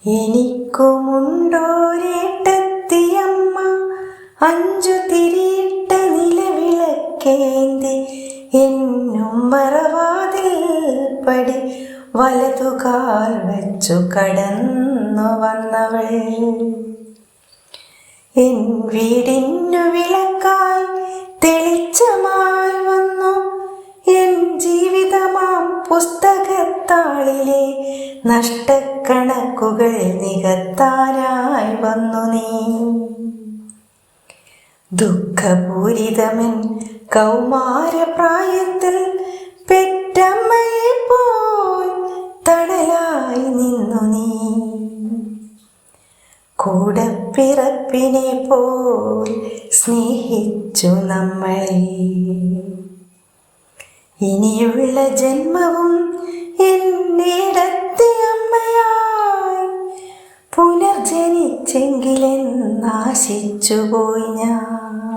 എനിക്കുമുണ്ടോരേട്ടത്തിയമ്മ, അഞ്ചു തിരിയിട്ട നിലവിളക്കേന്തി എന്നും മറവാതിൽ പടി വലതുകാൽ വച്ചു കടന്നു വന്നവൾ. എൻ വീടിന്നു വിളക്കായി തെളിച്ചമായി വന്നു, എൻ ജീവിതമാം പുസ്തകത്താളിലെ നഷ്ടക്കണക്കുകൾ നികത്താനായി വന്നു നീ. ദുഃഖപൂരിതമൻ കൗമാരപ്രായത്തിൽ പെറ്റമ്മയെ പോൽ തണലായി നിന്നു നീ. കൂടപ്പിറപ്പിനെ പോൽ സ്നേഹിച്ചു നമ്മളെ. ഇനിയുള്ള ജന്മവും എന്നിടത്തെ അമ്മയായി പുനർജനിച്ചെങ്കിലെന്നാശിച്ചുപോയി ഞാൻ.